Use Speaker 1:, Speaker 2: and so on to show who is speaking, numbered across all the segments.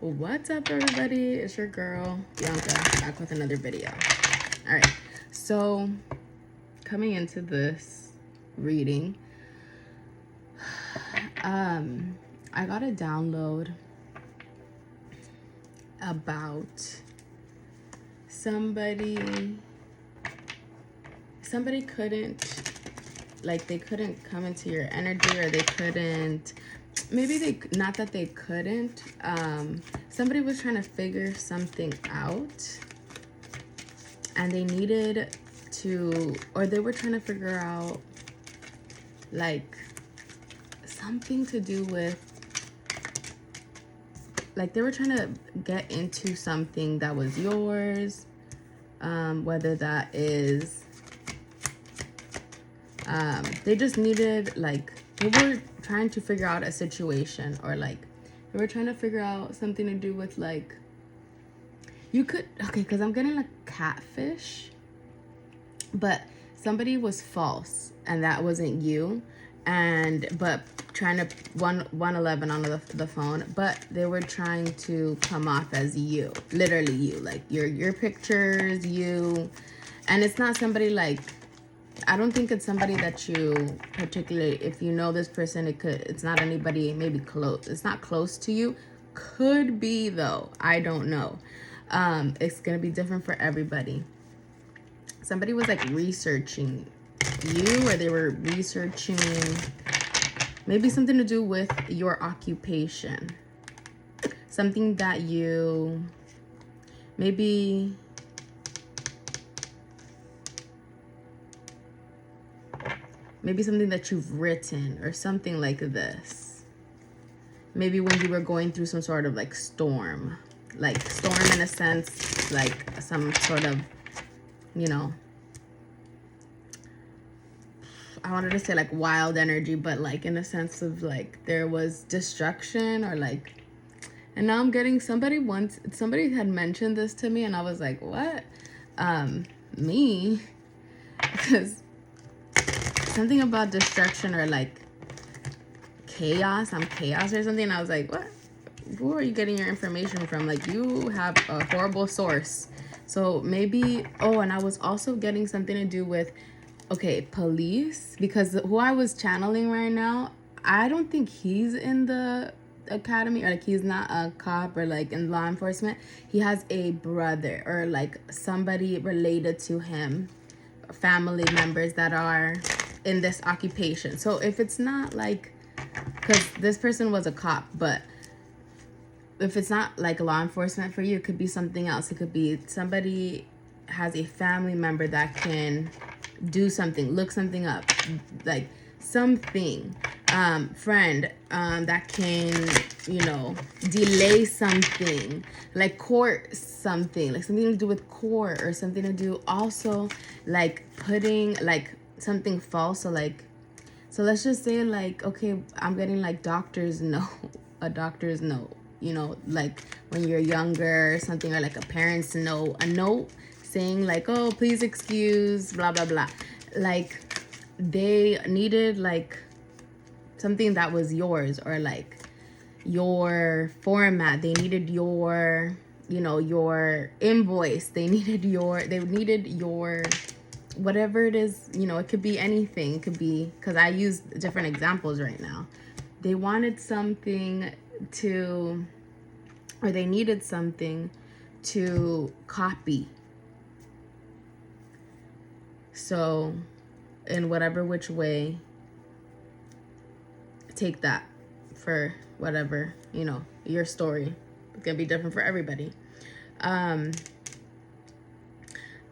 Speaker 1: What's up, everybody? It's your girl Bianca back with another video. All right, so coming into this reading, I got a download about somebody couldn't, like, they couldn't come into your energy, or they couldn't, maybe they, not that they couldn't, somebody was trying to figure something out, and they needed to, or they were trying to figure out, like, something to do with, like, they were trying to get into something that was yours, whether that is, they just needed, like, they were trying to figure out a situation, or like they were trying to figure out something to do with, like, you could, okay, because I'm getting like catfish, but somebody was false and that wasn't you, and but trying to 111 on the phone, but they were trying to come off as you, literally you, like your pictures, you. And it's not somebody, like, I don't think it's somebody that you particularly, if you know this person, it's not anybody maybe close. It's not close to you. Could be, though. I don't know. It's going to be different for everybody. Somebody was, like, researching you, or they were researching maybe something to do with your occupation. Something that you maybe... Maybe something that you've written, or something like this. Maybe when you were going through some sort of, like, storm. Like, storm in a sense, like some sort of, you know, I wanted to say, like, wild energy, but, like, in a sense of, like, there was destruction, or, like, and now I'm getting, somebody had mentioned this to me, and I was like, what? Me? Because something about destruction, or like chaos. I'm chaos or something. And I was like, what? Who are you getting your information from? Like, you have a horrible source. So maybe, oh, and I was also getting something to do with, okay, police, because who I was channeling right now, I don't think he's in the academy, or like he's not a cop, or like in law enforcement. He has a brother, or like somebody related to him, family members that are in this occupation. So if it's not like, because this person was a cop, but if it's not like law enforcement for you, it could be something else. It could be somebody has a family member that can do something, look something up, like something, friend, that can, you know, delay something, like court something, like something to do with court, or something to do also, like putting, like, something false. So like, so let's just say, like, okay, I'm getting like doctor's note, a doctor's note, you know, like when you're younger or something, or like a parent's note, a note saying like, oh, please excuse blah blah blah. Like, they needed like something that was yours, or like your format. They needed your, you know, your invoice. They needed your whatever it is, you know. It could be anything. It could be, because I use different examples right now. They wanted something to, or they needed something to copy. So in whatever which way, take that for whatever, you know, your story. It's gonna be different for everybody.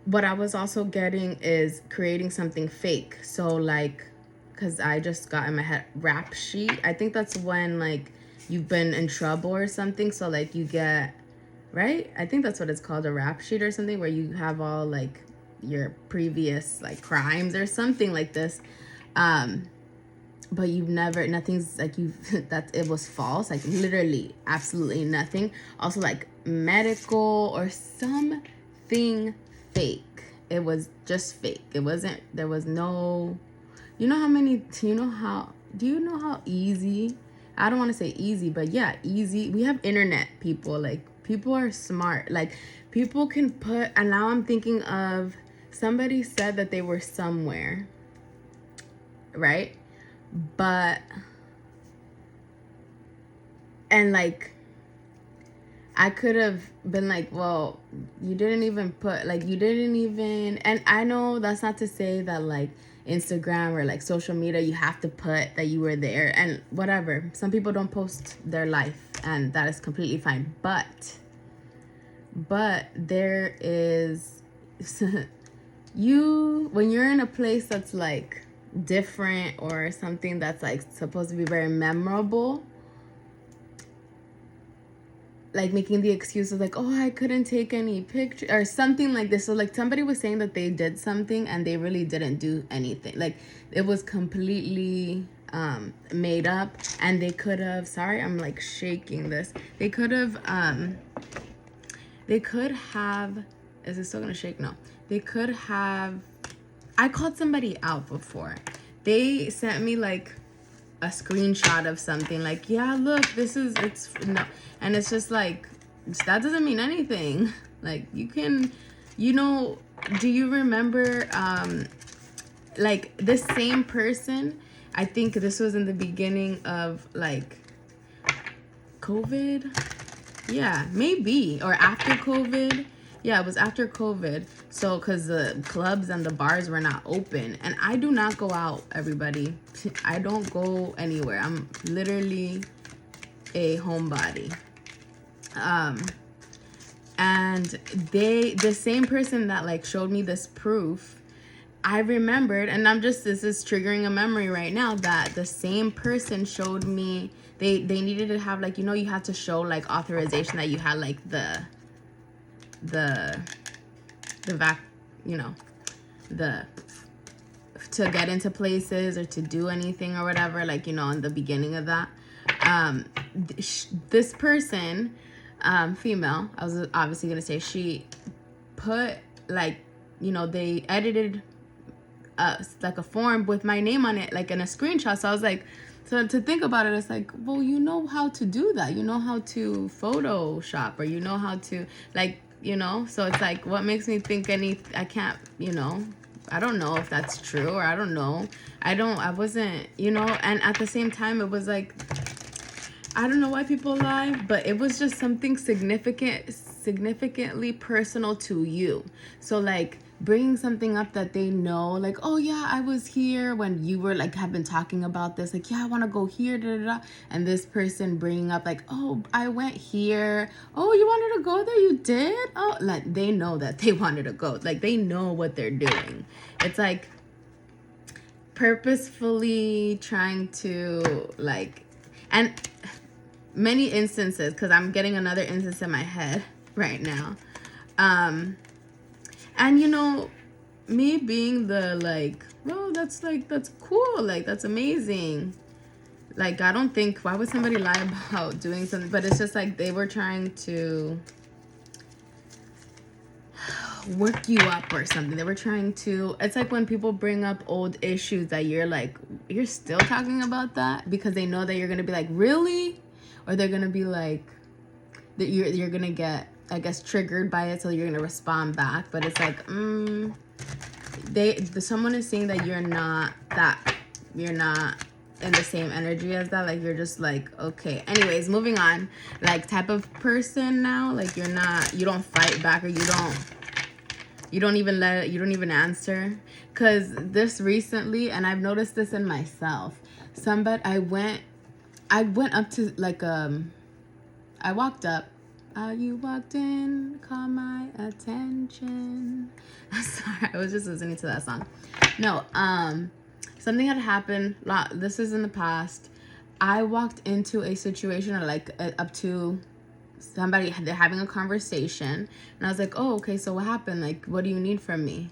Speaker 1: What I was also getting is creating something fake. So like, because I just got in my head rap sheet. I think that's when, like, you've been in trouble or something. So like you get, right? I think that's what it's called, a rap sheet or something, where you have all like your previous like crimes or something like this. But you've never, nothing's like that it was false, like literally absolutely nothing. Also like medical or something fake. It was just fake. It wasn't, there was no, you know how many, do you know how easy I don't want to say easy, but yeah, easy. We have internet people. Like, people are smart. Like, people can put, and now I'm thinking of, somebody said that they were somewhere, right? But, and like, I could have been like, well, you didn't even put, like, you didn't even, and I know that's not to say that, like, Instagram or, like, social media, you have to put that you were there, and whatever. Some people don't post their life, and that is completely fine. But there is, when you're in a place that's, like, different or something that's, like, supposed to be very memorable, like, making the excuses like, oh, I couldn't take any picture or something like this. So, like, somebody was saying that they did something and they really didn't do anything. Like, it was completely made up, and they could have, sorry, I'm like shaking this. They could have, is it still gonna shake? No. They could have, I called somebody out before. They sent me like a screenshot of something like, yeah, look, it's no, and it's just like, that doesn't mean anything. Like, you can, do you remember like, this same person, I think this was in the beginning of like COVID, yeah, maybe, or after COVID. Yeah, it was after COVID. So, because the clubs and the bars were not open. And I do not go out, everybody. I don't go anywhere. I'm literally a homebody. And the same person that, like, showed me this proof, I remembered, and this is triggering a memory right now, that the same person showed me, they needed to have, like, you had to show, like, authorization that you had, like, the to get into places or to do anything or whatever, like, in the beginning of that. This person, female, I was obviously gonna say, she put, like, they edited like a form with my name on it, like, in a screenshot. So I was like, so to think about it, it's like, well, you know how to do that. You know how to Photoshop, or you know how to, like, so it's like, what makes me think I can't, I don't know if that's true, or I don't know. I wasn't, and at the same time, it was like, I don't know why people lie, but it was just something significantly personal to you. So, like, bringing something up that they know, like, oh yeah, I was here when you were, like, have been talking about this, like, yeah, I want to go here, da, da, da. And this person bringing up, like, oh, I went here, oh, you wanted to go there, you did, oh, like, they know that they wanted to go, like, they know what they're doing. It's like purposefully trying to, like, and many instances, because I'm getting another instance in my head right now, and me being the, like, oh, that's cool, like, that's amazing, like, I don't think, why would somebody lie about doing something? But it's just like, they were trying to work you up or something. They were trying to, it's like when people bring up old issues that you're like, you're still talking about that, because they know that you're gonna be like, really? Or they're gonna be like, that you're gonna get, I guess, triggered by it, so you're gonna respond back. But it's like, someone is saying that you're not in the same energy as that, like, you're just like, okay, anyways, moving on, like, type of person now, like, you don't fight back, or you don't even answer. Because this recently, and I've noticed this in myself, I went up to, like, I walked up, you walked in, caught my attention. Sorry, I was just listening to that song. No, something had happened, this is in the past. I walked into a situation, or like, up to somebody, they're having a conversation, and I was like, oh, okay, so what happened? Like, what do you need from me?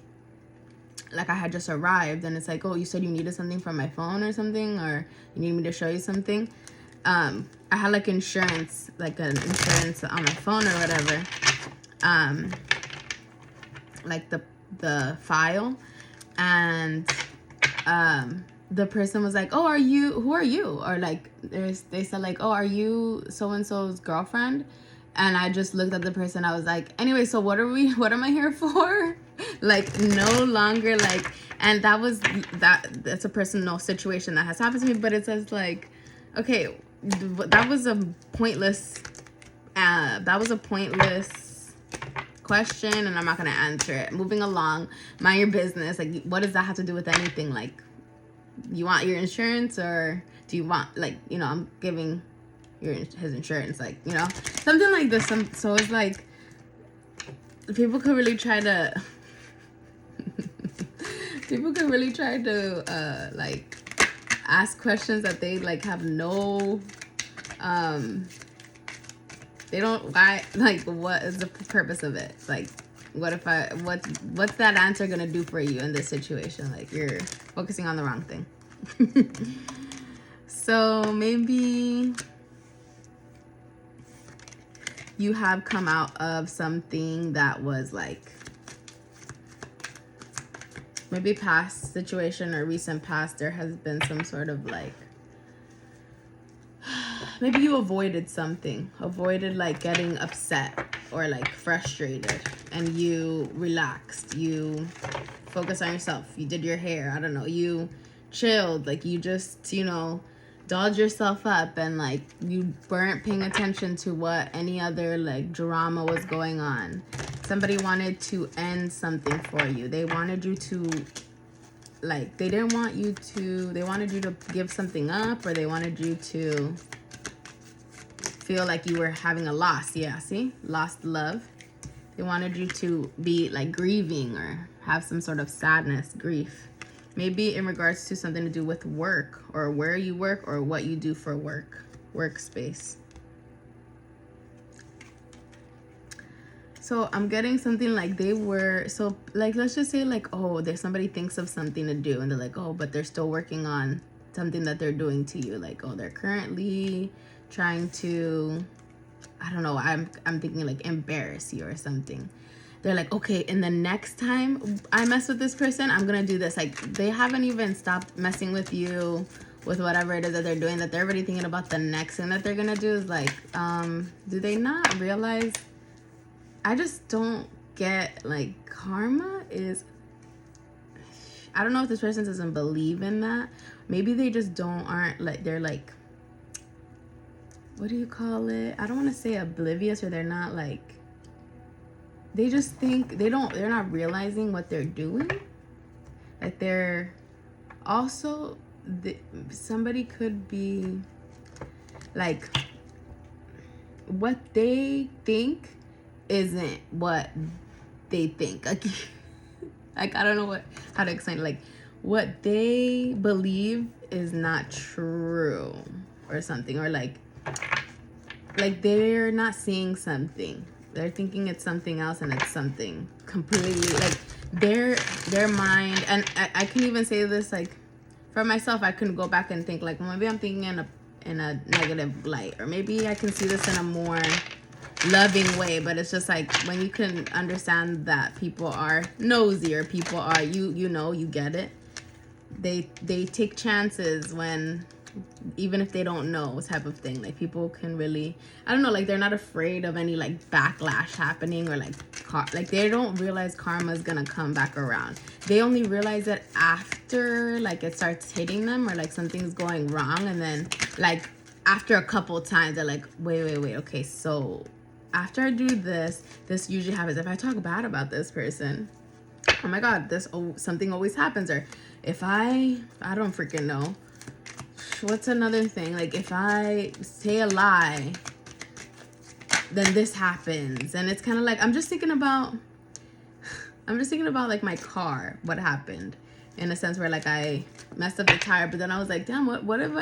Speaker 1: Like, I had just arrived, and it's like, oh, you said you needed something from my phone or something, or you need me to show you something. I had, like, insurance, like an insurance on my phone or whatever, like the file, and the person was like, oh, who are you? Or like, they said like, oh, are you so-and-so's girlfriend? And I just looked at the person. I was like, anyway, so what am I here for? Like, no longer like, and that's a personal situation that has happened to me, but it says like, okay, that was a pointless question, and I'm not gonna answer it. Moving along, mind your business. Like, what does that have to do with anything? Like, you want your insurance, or do you want, like, you know, I'm giving his insurance, like, you know, something like this. So it's like, people could really try to like ask questions that they like have no they don't, why, like, what is the purpose of it? Like, what's that answer gonna do for you in this situation? Like, you're focusing on the wrong thing. So maybe you have come out of something that was like, maybe past situation or recent past, there has been some sort of like, maybe you avoided like getting upset or like frustrated, and you relaxed, you focused on yourself, you did your hair, I don't know, you chilled, like you just, you know, dolled yourself up, and like you weren't paying attention to what any other like drama was going on. Somebody wanted to end something for you. They wanted you to, like, they wanted you to give something up, or they wanted you to feel like you were having a loss. Yeah, see? Lost love. They wanted you to be like grieving or have some sort of sadness, grief. Maybe in regards to something to do with work, or where you work, or what you do for work, workspace. So I'm getting something like they were, so like, let's just say like, oh, there's somebody thinks of something to do, and they're like, oh, but they're still working on something that they're doing to you. Like, oh, they're currently trying to, I don't know, I'm thinking like embarrass you or something. They're like, okay, and the next time I mess with this person, I'm gonna do this. Like, they haven't even stopped messing with you with whatever it is that they're doing, that they're already thinking about the next thing that they're gonna do. Is like, do they not realize, I just don't get, like, karma is, I don't know if this person doesn't believe in that. Maybe they just aren't like, they're like, what do you call it? I don't want to say oblivious, or they're not like, they just think, they're not realizing what they're doing. Like, they're also, somebody could be like, what they think isn't what they think. Like, I don't know how to explain it. Like, what they believe is not true or something, or like they're not seeing something, they're thinking it's something else, and it's something completely, like, their mind. And I can even say this, like, for myself, I can go back and think like, well, maybe I'm thinking in a negative light, or maybe I can see this in a more loving way. But it's just like, when you can understand that people are nosy, or people are, you know, you get it, they take chances when, even if they don't know, type of thing. Like, people can really, I don't know, like, they're not afraid of any like backlash happening, or like they don't realize karma is gonna come back around. They only realize it after like it starts hitting them, or like something's going wrong, and then like after a couple times they're like, wait, okay, so after I do this usually happens. If I talk bad about this person, oh my god, something always happens. Or if I don't freaking know, what's another thing, like, if I say a lie, then this happens. And it's kind of like, I'm just thinking about like my car, what happened, in a sense where like I messed up the tire, but then I was like, damn, what do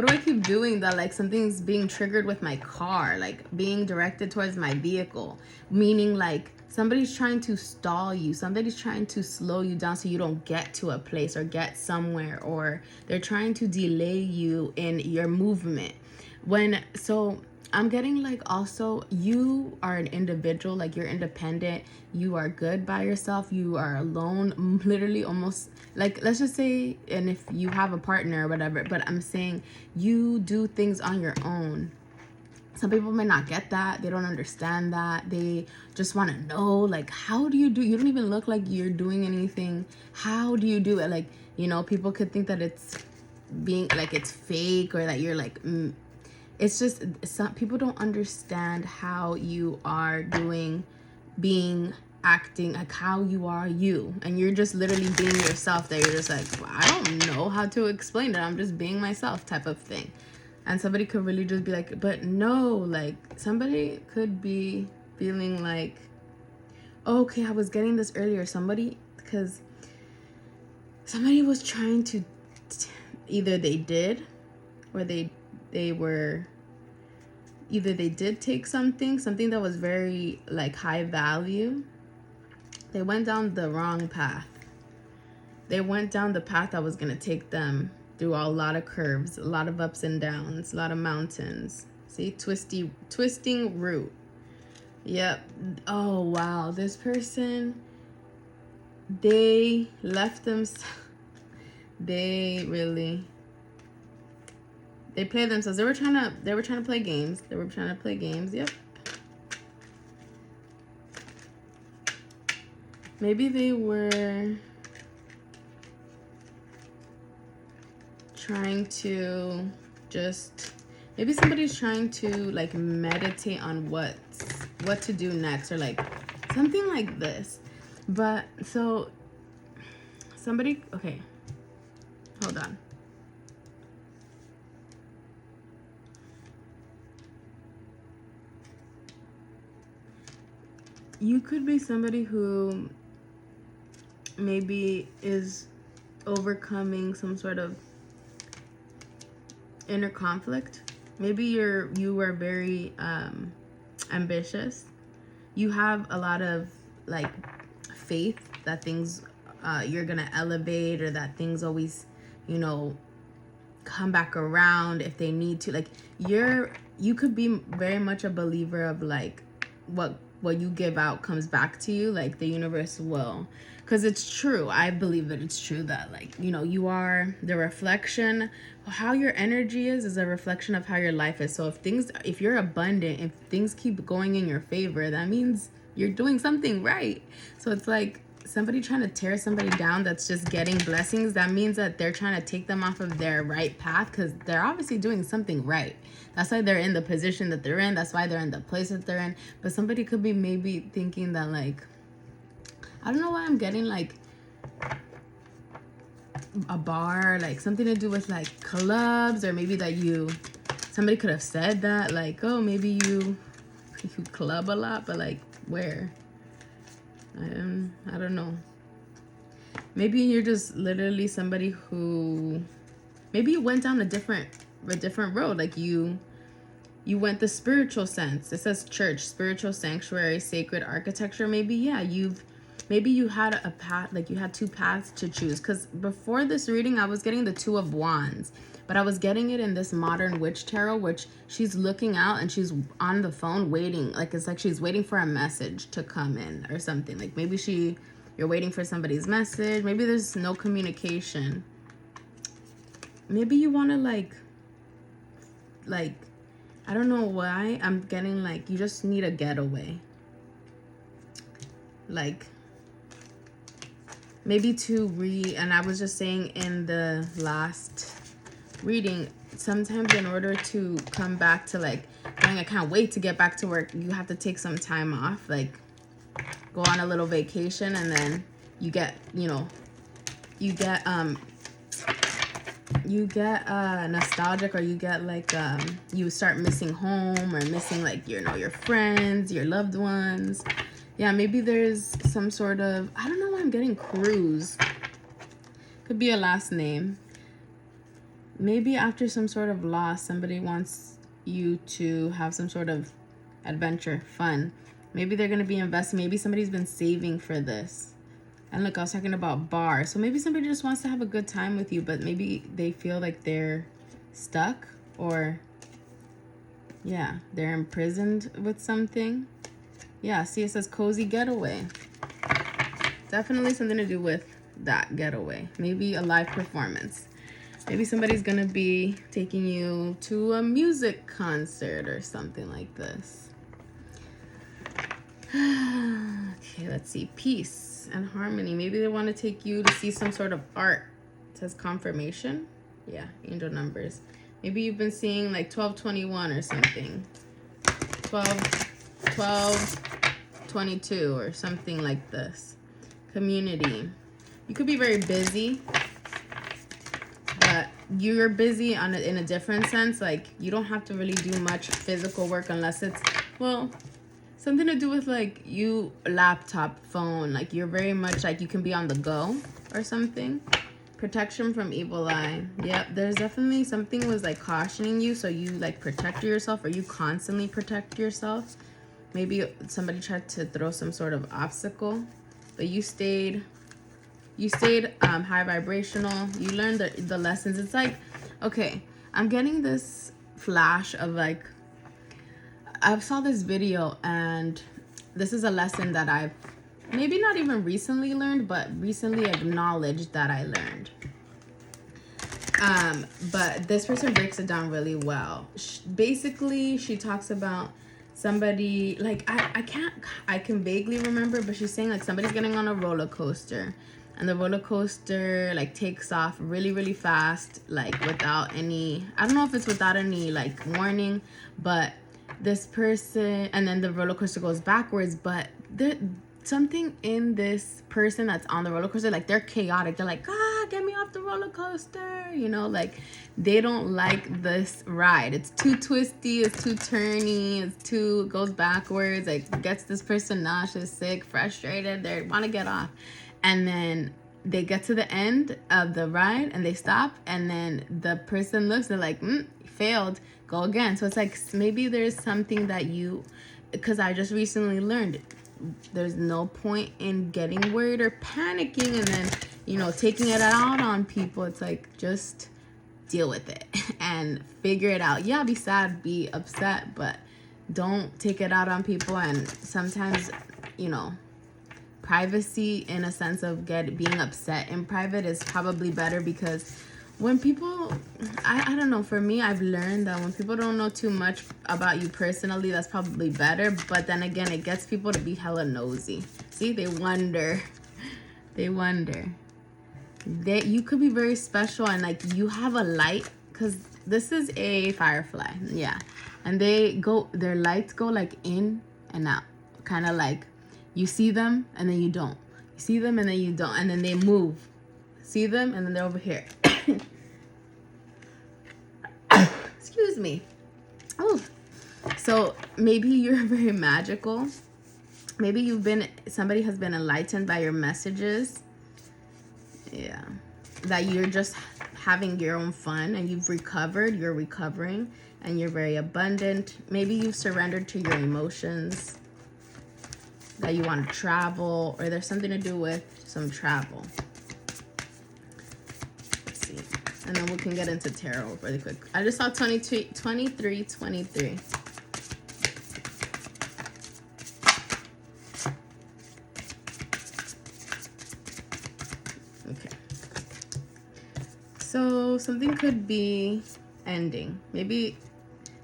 Speaker 1: I keep doing that, like, something's being triggered with my car, like being directed towards my vehicle, meaning like somebody's trying to stall you, somebody's trying to slow you down so you don't get to a place or get somewhere, or they're trying to delay you in your movement. So I'm getting like also you are an individual, like you're independent, you are good by yourself, you are alone, literally almost like, let's just say, and if you have a partner or whatever, but I'm saying you do things on your own. Some people may not get that. They don't understand that. They just want to know, like, how do you do? You don't even look like you're doing anything. How do you do it? Like, you know, people could think that it's being like it's fake, or that you're like, it's just some people don't understand how you are doing, being, acting, like how you are you, and you're just literally being yourself. That you're just like, well, I don't know how to explain it. I'm just being myself, type of thing. And somebody could really just be like, but no, like somebody could be feeling like, oh, okay, I was getting this earlier. Somebody, because somebody was trying to, either they did, or they were, either they did take something that was very like high value. They went down the wrong path. They went down the path that was going to take them through a lot of curves, a lot of ups and downs, a lot of mountains. See, twisting route. Yep. Oh, wow. This person, they left them. They played themselves. They were trying to play games. Yep. Maybe they were trying to just, maybe somebody's trying to like meditate on what to do next, or like something like this. But so somebody, okay, hold on. You could be somebody who maybe is overcoming some sort of inner conflict. Maybe you are very ambitious. You have a lot of like faith that things you're gonna elevate, or that things always, you know, come back around if they need to. Like you could be very much a believer of like what you give out comes back to you, like the universe will. Because it's true. I believe that it's true that, like, you know, you are the reflection. How your energy is a reflection of how your life is. So if you're abundant, if things keep going in your favor, that means you're doing something right. So it's like somebody trying to tear somebody down that's just getting blessings. That means that they're trying to take them off of their right path, because they're obviously doing something right. That's why they're in the position that they're in. That's why they're in the place that they're in. But somebody could be maybe thinking that, like, I don't know why I'm getting like a bar, like something to do with like clubs, or maybe that somebody could have said that, like, oh, maybe you club a lot, but like where? I don't know. Maybe you're just literally somebody who, maybe you went down a different road. Like you went the spiritual sense. It says church, spiritual sanctuary, sacred architecture. Maybe, yeah, maybe you had a path, like you had two paths to choose. Because before this reading, I was getting the Two of Wands, but I was getting it in this Modern Witch Tarot, which she's looking out and she's on the phone waiting. Like, it's like she's waiting for a message to come in or something. Like maybe you're waiting for somebody's message. Maybe there's no communication. Maybe you want to like, I don't know why I'm getting like, you just need a getaway. Like, maybe and I was just saying in the last reading, sometimes in order to come back to like going, I can't wait to get back to work, you have to take some time off, like go on a little vacation, and then you get nostalgic, or you get like you start missing home, or missing like your friends, your loved ones. Yeah, maybe there's some sort of, I don't know why I'm getting cruise. Could be a last name. Maybe after some sort of loss, somebody wants you to have some sort of adventure, fun. Maybe they're going to be investing. Maybe somebody's been saving for this. And look, I was talking about bar. So maybe somebody just wants to have a good time with you, but maybe they feel like they're stuck, or Yeah, they're imprisoned with something. Yeah, see, it says cozy getaway. Definitely something to do with that getaway. Maybe a live performance. Maybe somebody's gonna be taking you to a music concert or something like this. Okay, let's see. Peace and harmony. Maybe they want to take you to see some sort of art. It says confirmation. Yeah, angel numbers. Maybe you've been seeing like 1221 or something. 1222 or something like this. Community. You could be very busy, but you're busy in a different sense. Like, you don't have to really do much physical work unless it's, well, something to do with like you laptop, phone. Like, you're very much like you can be on the go or something. Protection from evil eye. Yep, there's definitely something was like cautioning you, so you like protect yourself, or you constantly protect yourself. Maybe somebody tried to throw some sort of obstacle, but you stayed high vibrational. You learned the lessons. It's like, okay, I'm getting this flash of like, I saw this video, and this is a lesson that I've maybe not even recently learned, but recently acknowledged that I learned. But this person breaks it down really well. Basically, she talks about somebody, like, I can vaguely remember, but she's saying like somebody's getting on a roller coaster, and the roller coaster like takes off really, really fast, like without any, I don't know if it's without any like warning, but this person, and then the roller coaster goes backwards, but there something in this person that's on the roller coaster, like they're chaotic. They're like, get me off the roller coaster, you know, like they don't like this ride. It's too twisty, it's too turny, it goes backwards, like gets this person nauseous, sick, frustrated. They want to get off, and then they get to the end of the ride and they stop, and then the person looks, they're like, failed, go again. So it's like, maybe there's something that you, because I just recently learned, there's no point in getting worried or panicking and then, you know, taking it out on people. It's like, just deal with it and figure it out. Yeah, be sad, be upset, but don't take it out on people. And sometimes, you know, privacy in a sense of being upset in private is probably better, because when people, I don't know, for me, I've learned that when people don't know too much about you personally, that's probably better. But then again, it gets people to be hella nosy. See, they wonder. You could be very special, and like you have a light, because this is a firefly. Yeah. And their lights go like in and out. Kind of like you see them and then you don't. You see them and then you don't. And then they move. See them and then they're over here. Excuse me. Oh, so maybe you're very magical. Maybe somebody has been enlightened by your messages. Yeah. That you're just having your own fun, and you're recovering, and you're very abundant. Maybe you've surrendered to your emotions, that you want to travel, or there's something to do with some travel. And then we can get into tarot really quick. I just saw 23. Okay. So something could be ending. Maybe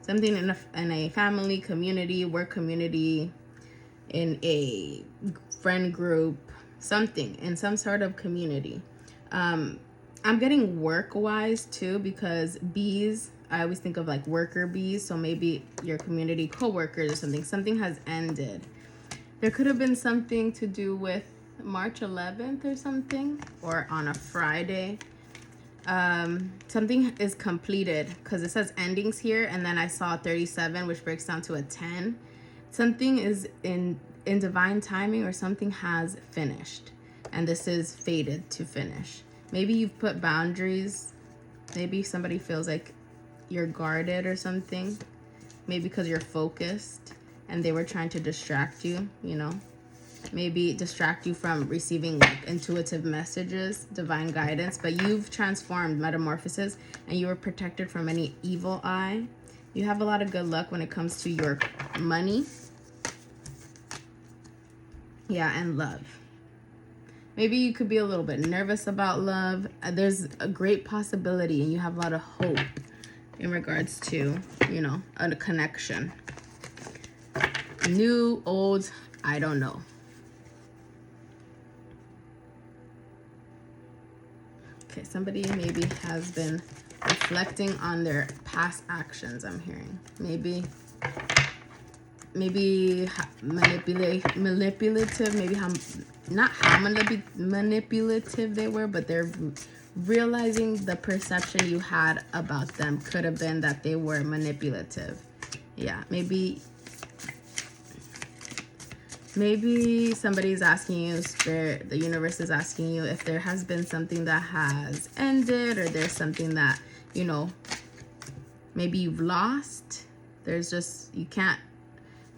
Speaker 1: something in a family, community, work community, in a friend group, something, in some sort of community. I'm getting work-wise too, because bees, I always think of like worker bees. So maybe your community co-workers or something. Something has ended. There could have been something to do with March 11th or something, or on a Friday. Something is completed, because it says endings here, and then I saw 37, which breaks down to a 10. Something is in divine timing, or something has finished, and this is fated to finish. Maybe you've put boundaries. Maybe somebody feels like you're guarded or something. Maybe because you're focused and they were trying to distract you, you know. Maybe distract you from receiving like intuitive messages, divine guidance. But you've transformed, metamorphosis, and you were protected from any evil eye. You have a lot of good luck when it comes to your money. Yeah, and love. Maybe you could be a little bit nervous about love. There's a great possibility and you have a lot of hope in regards to, you know, a connection. New, old, I don't know. Okay, somebody maybe has been reflecting on their past actions, I'm hearing. Maybe manipulative, maybe not how manipulative they were, but they're realizing the perception you had about them could have been that they were manipulative. Yeah, maybe somebody's asking you, Spirit, the universe is asking you if there has been something that has ended, or there's something that, you know, maybe you've lost. There's just, you can't,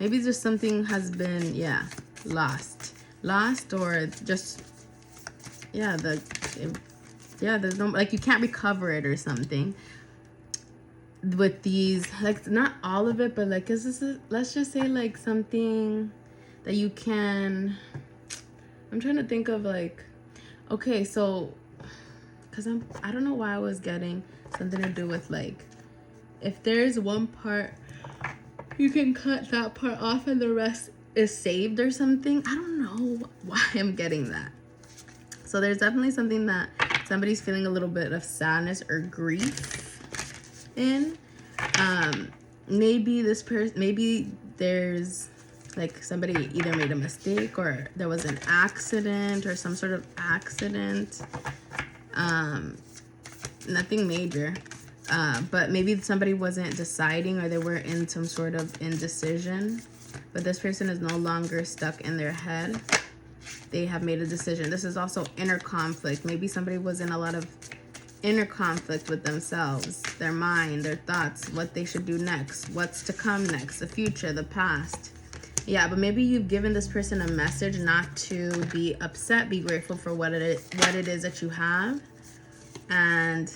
Speaker 1: maybe just something has been, yeah, lost, or just, yeah, there's no, like, you can't recover it or something. With these, like, not all of it, but like, let's just say like something that you can, I'm trying to think of, like, okay, so, because I don't know why I was getting something to do with, like, if there's one part, you can cut that part off and the rest is saved or something. I don't know why I'm getting that. So there's definitely something that somebody's feeling a little bit of sadness or grief in. Maybe this person, maybe there's, like, somebody either made a mistake or there was an accident or some sort of accident. Nothing major. But maybe somebody wasn't deciding, or they were in some sort of indecision. But this person is no longer stuck in their head. They have made a decision. This is also inner conflict. Maybe somebody was in a lot of inner conflict with themselves, their mind, their thoughts, what they should do next, what's to come next, the future, the past. Yeah, but maybe you've given this person a message not to be upset, be grateful for what it is that you have. And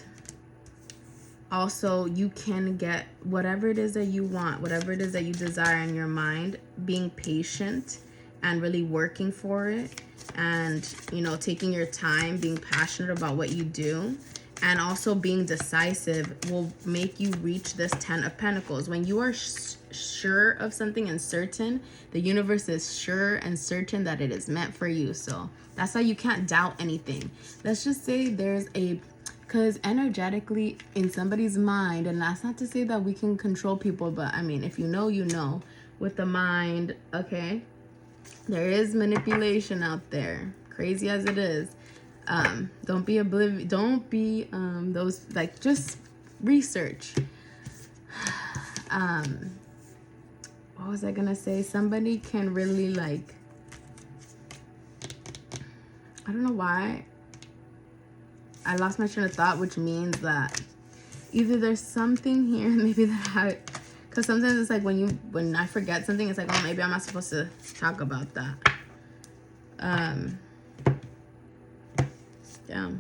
Speaker 1: also, you can get whatever it is that you want, whatever it is that you desire in your mind, being patient and really working for it. And, you know, taking your time, being passionate about what you do, and also being decisive will make you reach this 10 of Pentacles. When you are sure of something and certain, the universe is sure and certain that it is meant for you. So that's why you can't doubt anything. Let's just say there's because energetically in somebody's mind, and that's not to say that we can control people, but I mean, if you know, you know, with the mind, okay, there is manipulation out there, crazy as it is. Don't be oblivious. Don't be those, like, just research. What was I gonna say? Somebody can really, like, I don't know why I lost my train of thought, which means that either there's something here, maybe that because sometimes it's like when I forget something, it's like, oh, maybe I'm not supposed to talk about that. Yeah.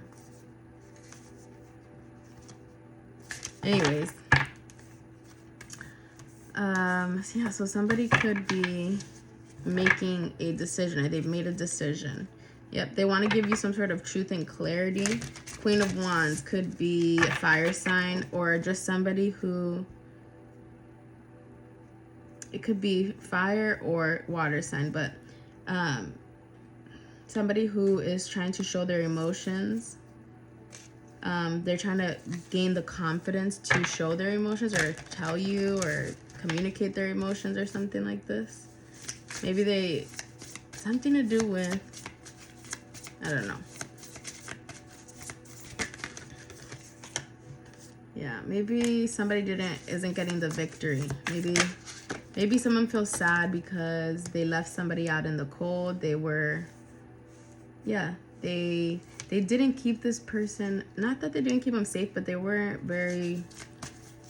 Speaker 1: Anyways. Yeah, so somebody could be making a decision, or they've made a decision. Yep, they want to give you some sort of truth and clarity. Queen of Wands could be a fire sign, or just somebody who, it could be fire or water sign, but somebody who is trying to show their emotions. They're trying to gain the confidence to show their emotions, or tell you, or communicate their emotions, or something like this. Maybe something to do with, I don't know. Yeah, maybe somebody isn't getting the victory. Maybe someone feels sad because they left somebody out in the cold. They were, yeah, they didn't keep this person, not that they didn't keep them safe, but they were very,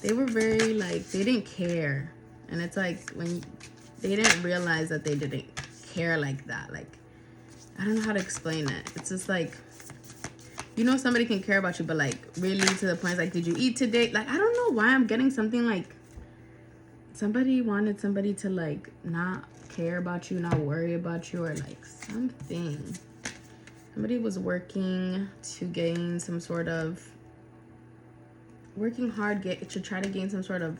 Speaker 1: like, they didn't care. And it's like, when they didn't realize that they didn't care like that. Like, I don't know how to explain it. It's just like, you know, somebody can care about you, but like really to the point, like, did you eat today? Like, I don't know why I'm getting something like somebody wanted somebody to like not care about you, not worry about you, or like something. Somebody was working to gain some sort of, working hard to try to gain some sort of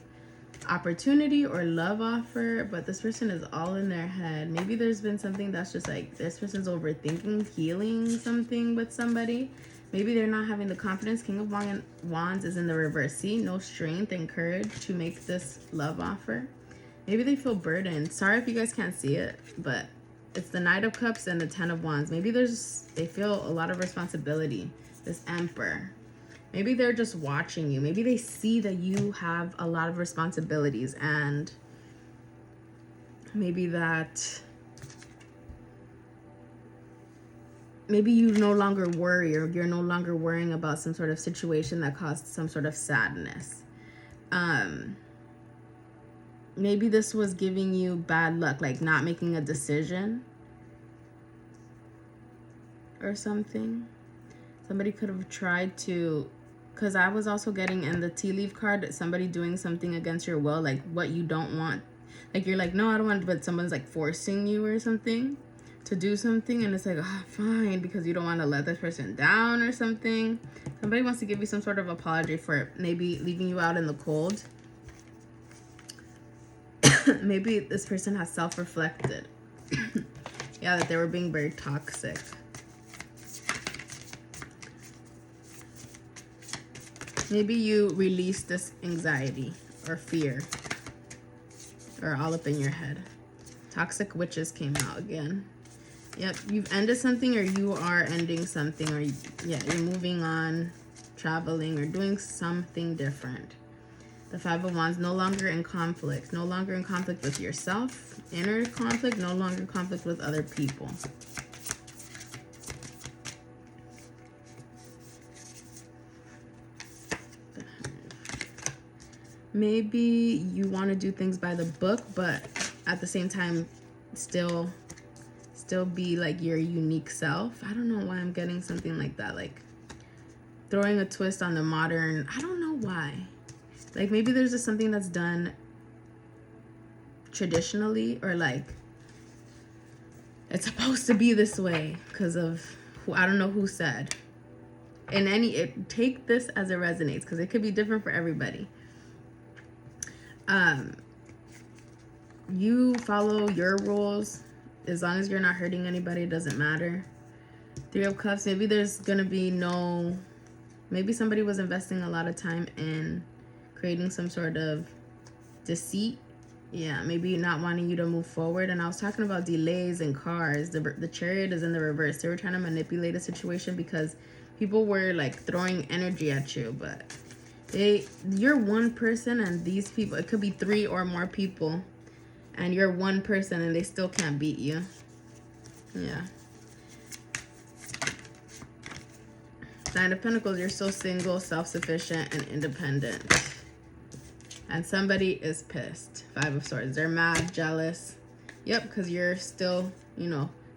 Speaker 1: opportunity or love offer, but this person is all in their head. Maybe there's been something that's just like this person's overthinking healing something with somebody. Maybe they're not having the confidence. King of Wands is in the reverse. See, no strength and courage to make this love offer. Maybe they feel burdened. Sorry if you guys can't see it, but it's the Knight of Cups and the Ten of Wands. Maybe they feel a lot of responsibility. This Emperor. Maybe they're just watching you. Maybe they see that you have a lot of responsibilities, and maybe you no longer worry, or you're no longer worrying about some sort of situation that caused some sort of sadness. Maybe this was giving you bad luck, like not making a decision or something. Somebody could have tried to, because I was also getting in the tea leaf card, somebody doing something against your will, like what you don't want. Like you're like, no, I don't want, but someone's like forcing you or something to do something, and it's like, oh, fine, because you don't want to let this person down or something. Somebody wants to give you some sort of apology for maybe leaving you out in the cold. Maybe this person has self-reflected. Yeah, that they were being very toxic. Maybe you release this anxiety or fear, or all up in your head. Toxic witches came out again. Yep, you've ended something, or you are ending something, or you're moving on, traveling, or doing something different. The Five of Wands, no longer in conflict. No longer in conflict with yourself. Inner conflict, no longer in conflict with other people. Maybe you want to do things by the book, but at the same time, still be like your unique self. I don't know why I'm getting something like that. Like throwing a twist on the modern. I don't know why. Like maybe there's just something that's done traditionally, or like it's supposed to be this way because of who, I don't know who said. And take this as it resonates, because it could be different for everybody. You follow your rules. As long as you're not hurting anybody, it doesn't matter. Three of Cups, maybe there's gonna be maybe somebody was investing a lot of time in creating some sort of deceit. Yeah, maybe not wanting you to move forward. And I was talking about delays in cars. The Chariot is in the reverse. They were trying to manipulate a situation because people were like throwing energy at you, but you're one person, and these people, it could be 3 or more people, and you're one person and they still can't beat you. Yeah. Nine of Pentacles, you're so single, self-sufficient, and independent. And somebody is pissed. Five of Swords, they're mad, jealous. Yep, because you're still,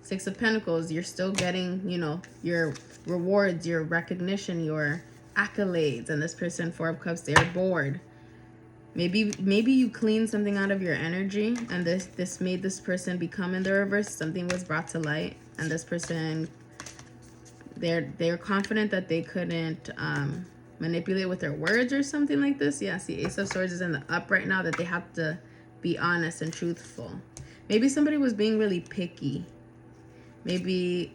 Speaker 1: Six of Pentacles, you're still getting, your rewards, your recognition, your accolades. And this person, Four of Cups, they're bored. Maybe you cleaned something out of your energy, and this made this person become in the reverse. Something was brought to light, and this person, they're confident that they couldn't manipulate with their words or something like this. Yeah, see, Ace of Swords is in the up right now, that they have to be honest and truthful. Maybe somebody was being really picky. Maybe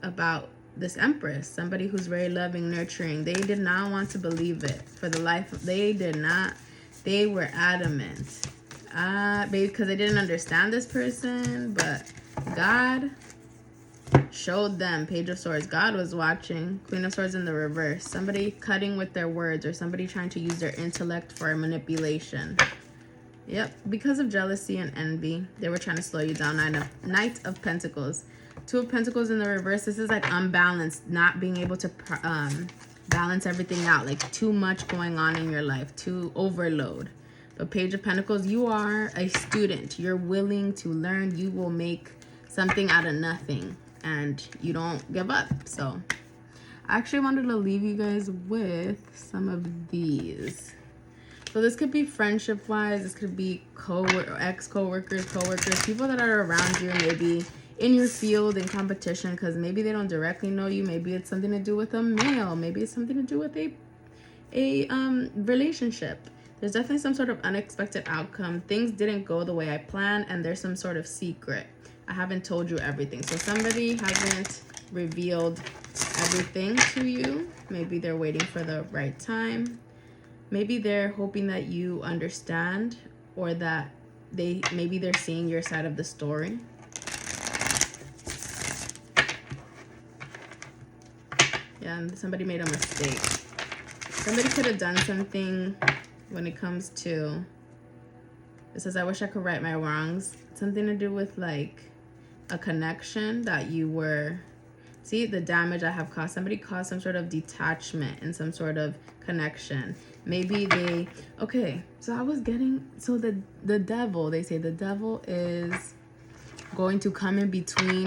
Speaker 1: about this Empress, somebody who's very loving, nurturing. They did not want to believe it for the life. They did not. They were adamant. Because they didn't understand this person, but God showed them. Page of Swords, God was watching. Queen of Swords in the reverse. Somebody cutting with their words, or somebody trying to use their intellect for manipulation. Yep, because of jealousy and envy, they were trying to slow you down. Knight of Pentacles. Two of Pentacles in the reverse. This is like unbalanced, not being able to balance everything out, like too much going on in your life, too overload. But Page of Pentacles, you are a student. You're willing to learn. You will make something out of nothing, and you don't give up. So I actually wanted to leave you guys with some of these. So this could be friendship wise, this could be ex-co-workers, co-workers, people that are around you, maybe in your field in competition, because maybe they don't directly know you. Maybe it's something to do with a male, maybe it's something to do with a relationship. There's definitely some sort of unexpected outcome. Things didn't go the way I planned, and there's some sort of secret. I haven't told you everything. So somebody hasn't revealed everything to you. Maybe they're waiting for the right time. Maybe they're hoping that you understand, or that maybe they're seeing your side of the story. Yeah, and somebody made a mistake. Somebody could have done something when it comes to, it says, I wish I could right my wrongs. Something to do with like a connection that you were, see the damage I have caused. Somebody caused some sort of detachment and some sort of connection. Maybe they, okay, so I was getting, so the devil, they say the devil is going to come in between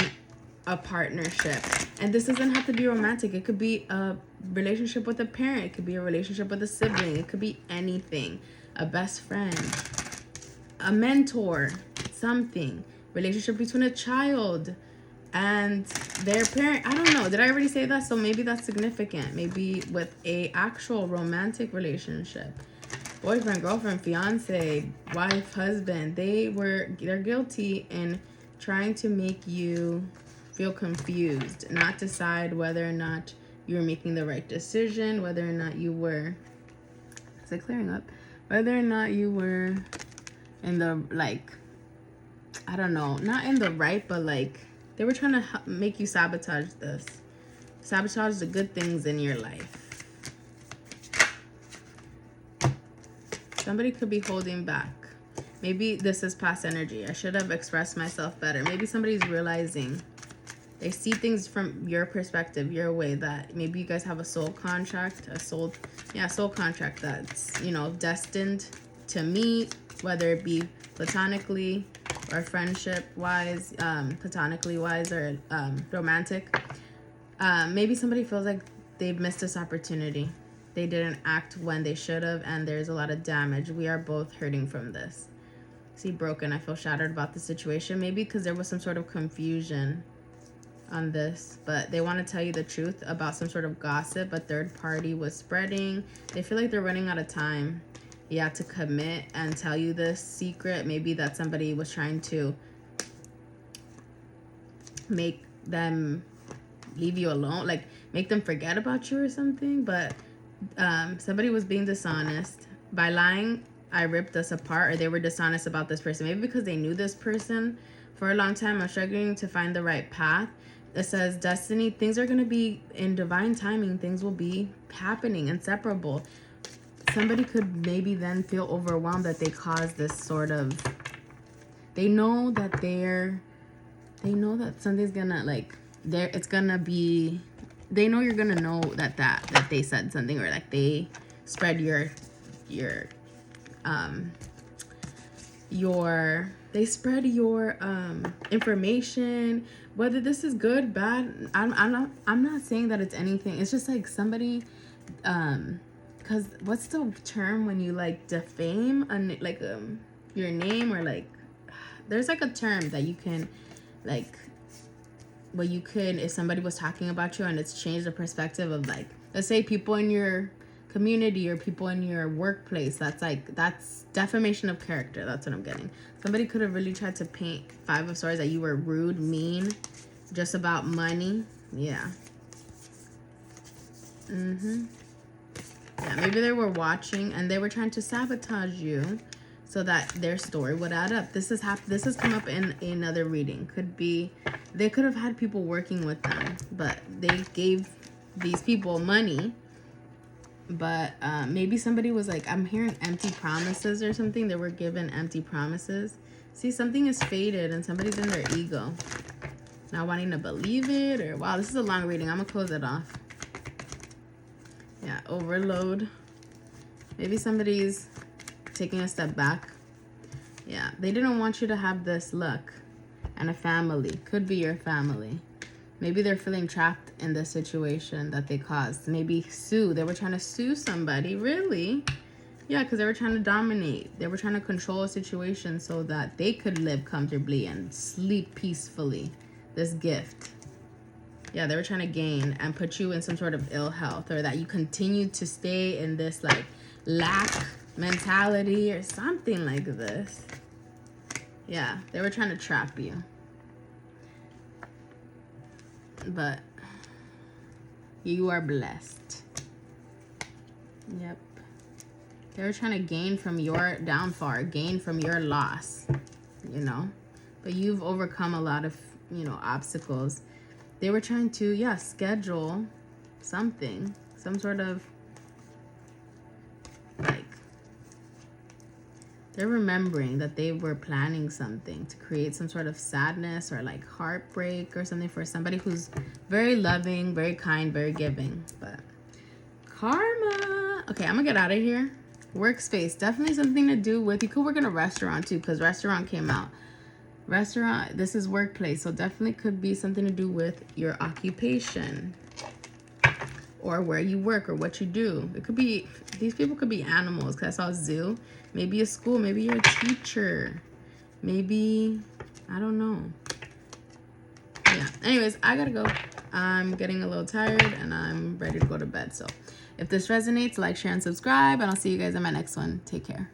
Speaker 1: a partnership. And this doesn't have to be romantic. It could be a relationship with a parent. It could be a relationship with a sibling. It could be anything. A best friend, a mentor, something. Relationship between a child and their parent. I don't know. Did I already say that? So maybe that's significant. Maybe with a actual romantic relationship. Boyfriend, girlfriend, fiance, wife, husband. They're guilty in trying to make you feel confused, not decide whether or not you're making the right decision, whether or not you were, is it clearing up? Whether or not you were in the, like, I don't know, not in the right, but like, they were trying to make you sabotage this. Sabotage the good things in your life. Somebody could be holding back. Maybe this is past energy. I should have expressed myself better. Maybe somebody's realizing they see things from your perspective, your way, that maybe you guys have a soul contract, soul contract that's, you know, destined to meet, whether it be platonically or friendship wise, platonically wise, or romantic. Maybe somebody feels like they've missed this opportunity. They didn't act when they should have, and there's a lot of damage. We are both hurting from this. See, broken. I feel shattered about the situation. Maybe because there was some sort of confusion on this, but they want to tell you the truth about some sort of gossip a third party was spreading. They feel like they're running out of time, yeah, to commit and tell you this secret. Maybe that somebody was trying to make them leave you alone, like make them forget about you or something. But somebody was being dishonest by lying. I ripped us apart, or they were dishonest about this person, maybe because they knew this person for a long time. I'm struggling to find the right path. It says destiny, things are going to be in divine timing. Things will be happening, inseparable. Somebody could maybe then feel overwhelmed that they caused this sort of, they know that something's gonna, like, it's gonna be, they know you're gonna know that they said something, or like they spread they spread your information. Whether this is good, bad, I'm not saying that it's anything. It's just like somebody, because what's the term when you like defame your name, or like there's like a term that you can like, well, you could, if somebody was talking about you and it's changed the perspective of, like, let's say people in your community or people in your workplace, that's defamation of character. That's what I'm getting. Somebody could have really tried to paint Five of Swords that you were rude, mean, just about money. Yeah. Yeah, maybe they were watching and they were trying to sabotage you so that their story would add up. This has come up in another reading. Could be they could have had people working with them, but they gave these people money. But maybe somebody was like, I'm hearing empty promises or something. They were given empty promises. See, something is faded and somebody's in their ego, not wanting to believe it. Or wow, this is a long reading. I'm gonna close it off. Yeah, overload. Maybe somebody's taking a step back. Yeah, they didn't want you to have this luck. And a family. Could be your family. Maybe they're feeling trapped in the situation that they caused. Maybe sue. They were trying to sue somebody. Really? Yeah, because they were trying to dominate. They were trying to control a situation so that they could live comfortably and sleep peacefully. This gift. Yeah, they were trying to gain and put you in some sort of ill health, or that you continue to stay in this like lack mentality or something like this. Yeah, they were trying to trap you. But you are blessed. Yep. They were trying to gain from your downfall, gain from your loss, you know. But you've overcome a lot of, you know, obstacles. They were trying to, yeah, schedule something, some sort of, like, they're remembering that they were planning something to create some sort of sadness or like heartbreak or something for somebody who's very loving, very kind, very giving. But karma. Okay, I'm gonna get out of here. Workspace, definitely something to do with, you could work in a restaurant too, because restaurant came out. Restaurant, this is workplace, so definitely could be something to do with your occupation or where you work or what you do. It could be, these people could be animals, because I saw a zoo. Maybe a school, maybe you're a teacher, maybe, I don't know. Yeah, anyways, I gotta go. I'm getting a little tired and I'm ready to go to bed. So if this resonates, like, share, and subscribe, and I'll see you guys in my next one. Take care.